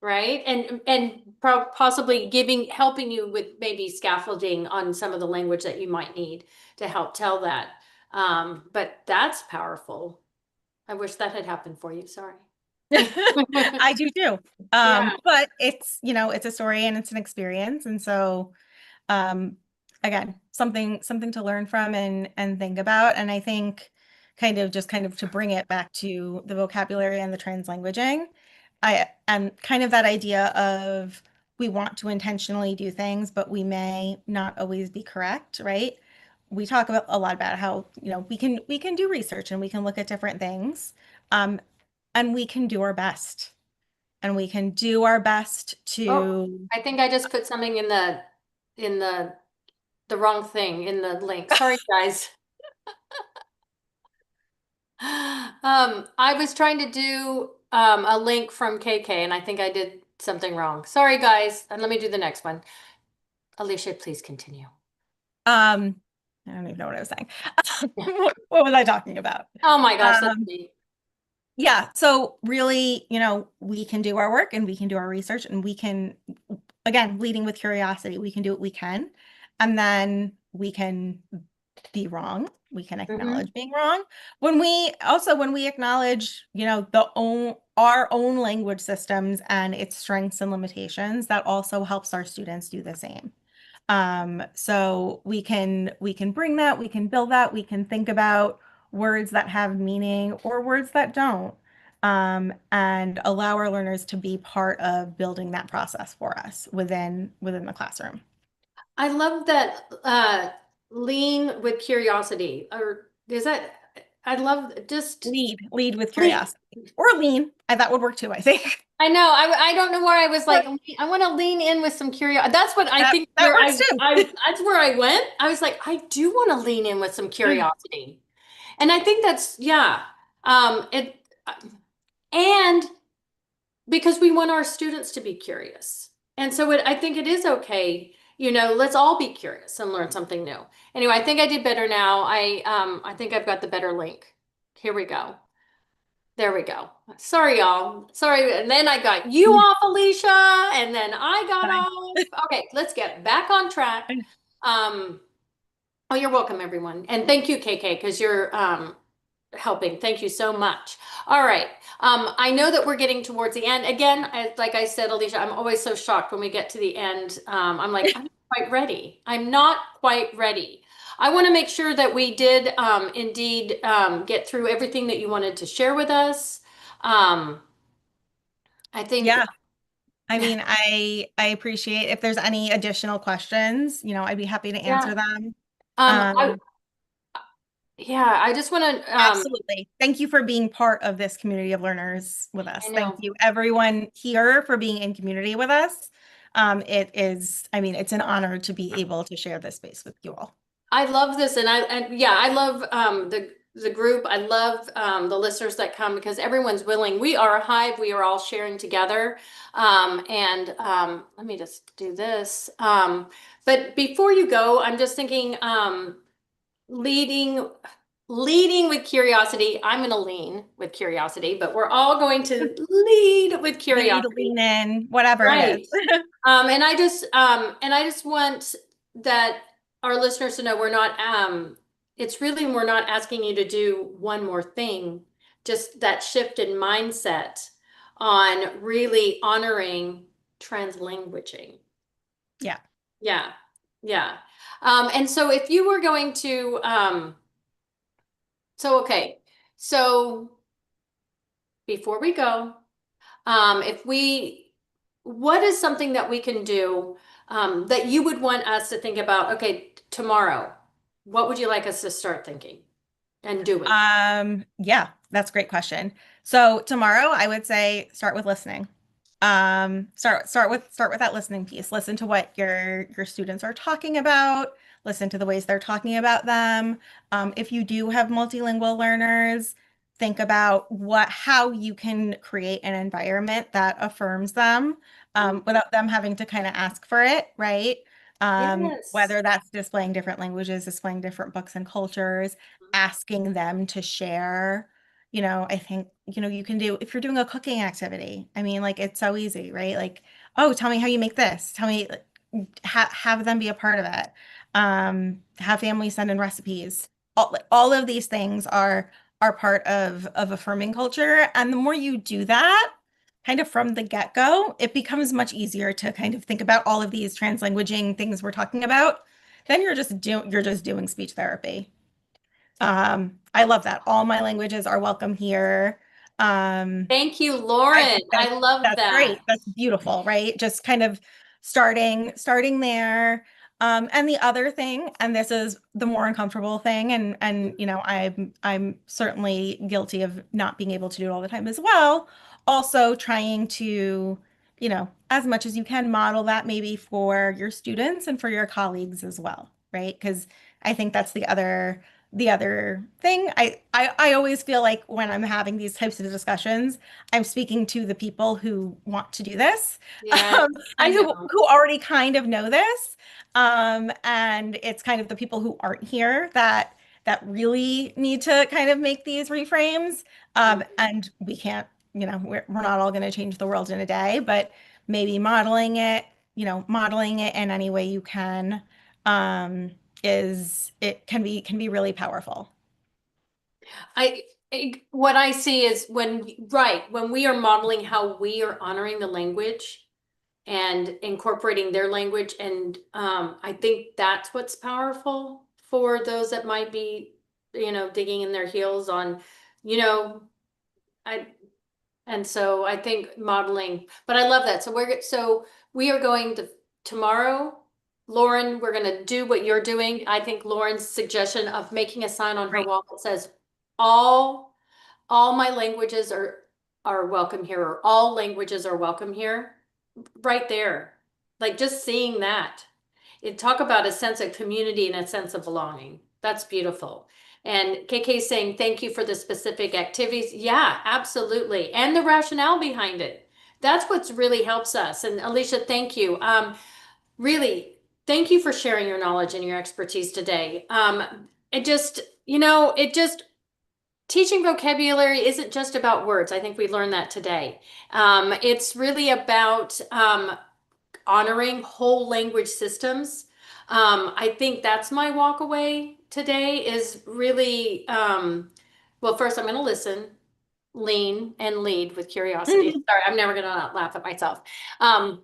Right. And possibly helping you with maybe scaffolding on some of the language that you might need to help tell that. But that's powerful. I wish that had happened for you. Sorry. I do too. Yeah. But it's a story and it's an experience. And so um, again, something to learn from and think about. And I think kind of to bring it back to the vocabulary and the translanguaging, I am kind of that idea of we want to intentionally do things, but we may not always be correct, right? We talk about a lot about how, we can do research and we can look at different things. Um, and we can do our best. And we can do our best Oh, to I think I just put something in the wrong thing in the link. Sorry, guys. I was trying to do a link from KK and I think I did something wrong. Sorry, guys. And let me do the next one. Alicia, please continue. Um, I don't even know what I was saying. What was I talking about? Oh my gosh, let's Um, see. Yeah, so really, we can do our work and we can do our research and we can, again, leading with curiosity, we can do what we can. And then we can be wrong. We can Mhm. acknowledge being wrong. When we acknowledge, our own language systems and its strengths and limitations, that also helps our students do the same. So we can bring that, we can build that, we can think about words that have meaning or words that don't, and allow our learners to be part of building that process for us within the classroom. I love that lean with curiosity, or is that, I love just Lead with lean. curiosity or lean. That would work too, I think. I know. I don't know where I was like, I want to lean in with some curiosity. That's what I That think that where works too. that's where I went. I was like, I do want to lean in with some Mm. curiosity. And I think that's, yeah. It, and because we want our students to be curious. And so I think it is okay, let's all be curious and learn something new. Anyway, I think I did better now. I think I've got the better link. Here we go. There we go. Sorry, y'all. Sorry. And then I got you off, Alisha, and then I got Fine. off. Okay, let's get back on track. Um, oh, you're welcome, everyone. And thank you, KK, because you're helping. Thank you so much. All right. I know that we're getting towards the end. Again, like I said, Alisha, I'm always so shocked when we get to the end. I'm like, I'm not quite ready. I'm not quite ready. I want to make sure that we did indeed get through everything that you wanted to share with us. Um, I think, Yeah. I mean, I appreciate if there's any additional questions, I'd be happy to yeah. answer them. I Um, yeah, I just want to Absolutely. Thank you for being part of this community of learners with I us. Thank know. you, everyone here, for being in community with us. It's an honor to be able to share this space with you all. I love this, and yeah, I love the group. I love the listeners that come because everyone's willing. We are a hive. We are all sharing together. And let me just do this. But before you go, I'm just thinking leading leading with curiosity. I'm going to lean with curiosity, but we're all going to lead with Lead, curiosity. lean in, whatever it Right. is. And I just want that our listeners to know it's really, we're not asking you to do one more thing, just that shift in mindset on really honoring translanguaging. Yeah. Yeah. Yeah. And so if you were going to okay. So before we go, if we, what is something that we can do that you would want us to think about? Okay, tomorrow, what would you like us to start thinking and doing? Yeah, that's a great question. So tomorrow I would say start with listening. Start with that listening piece. Listen to what your students are talking about. Listen to the ways they're talking about them. If you do have multilingual learners, think about how you can create an environment that affirms them, Mm. without them having to kind of ask for it, right? Yes. Whether that's displaying different languages, displaying different books and cultures, asking them to share. I think, you can do, if you're doing a cooking activity, I mean, like, it's so easy, right? Like, oh, tell me how you make this. Tell me, have them be a part of it. Have families send in recipes. All of these things are part of affirming culture. And the more you do that, kind of from the get-go, it becomes much easier to kind of think about all of these translanguaging things we're talking about. Then you're just doing speech therapy. I love that. All my languages are welcome here. Um, Thank you, I Lauren. think I love that's that. great. That's beautiful, right? Just kind of starting there. And the other thing, and this is the more uncomfortable thing, and I'm certainly guilty of not being able to do it all the time as well. Also trying to, as much as you can, model that maybe for your students and for your colleagues as well, right? Because I think that's the other thing. I always feel like when I'm having these types of discussions, I'm speaking to the people who want to do this, Yes, I and who know. who already kind of know this. And it's kind of the people who aren't here that that really need to kind of make these reframes. And we can't, we're not all going to change the world in a day, but maybe modeling it in any way you can, is it can be really powerful. I, what I see is when we are modeling how we are honoring the language and incorporating their language, and I think that's what's powerful for those that might be, digging in their heels on, you know, I and so I think modeling, but I love that. So we are going to tomorrow, Lauren, we're gonna do what you're doing. I think Lauren's suggestion of making a sign on her Right. wall that says all all my languages are welcome here, or all languages are welcome here, right there. Like just seeing that. It talk about a sense of community and a sense of belonging. That's beautiful. And KK saying thank you for the specific activities. Yeah, absolutely. And the rationale behind it. That's what's really helps us. And Alisha, thank you. Really, thank you for sharing your knowledge and your expertise today. It just, it just teaching vocabulary isn't just about words. I think we learned that today. It's really about honoring whole language systems. I think that's my walk away today is really, well, first I'm going to listen, lean, and lead with curiosity. Sorry, I'm never going to laugh at myself. Um,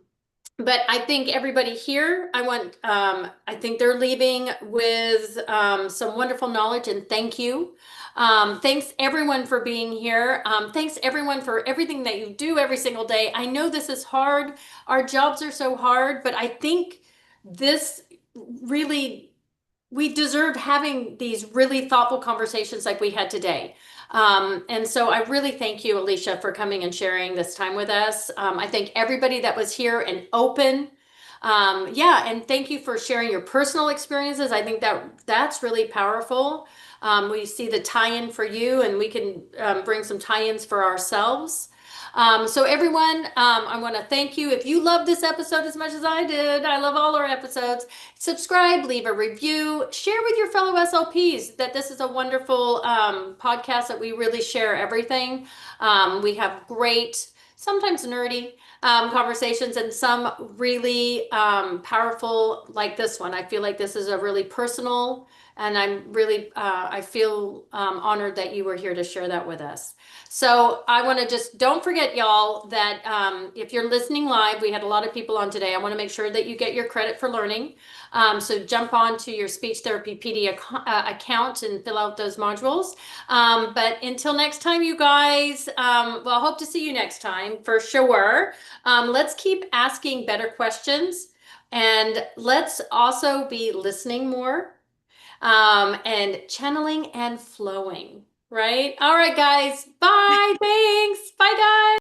but I think everybody here, I think they're leaving with some wonderful knowledge, and thank you. Thanks everyone for being here. Thanks everyone for everything that you do every single day. I know this is hard. Our jobs are so hard, but I think this really, we deserve having these really thoughtful conversations like we had today. And so I really thank you, Alisha, for coming and sharing this time with us. I thank everybody that was here and open. Yeah, and thank you for sharing your personal experiences. I think that's really powerful. We see the tie-in for you, and we can bring some tie-ins for ourselves. So everyone, I want to thank you. If you love this episode as much as I did, I love all our episodes. Subscribe, leave a review, share with your fellow SLPs that this is a wonderful podcast that we really share everything. We have great, sometimes nerdy conversations, and some really powerful like this one. I feel like this is a really personal, and I feel honored that you were here to share that with us. So I want to just don't forget, y'all, that if you're listening live, we had a lot of people on today. I want to make sure that you get your credit for learning. So jump on to your SpeechTherapyPD account and fill out those modules. But until next time, you guys, well, I hope to see you next time for sure. Let's keep asking better questions, and let's also be listening more, and channeling and flowing, right? All right, guys. Bye. Thanks. Bye, guys.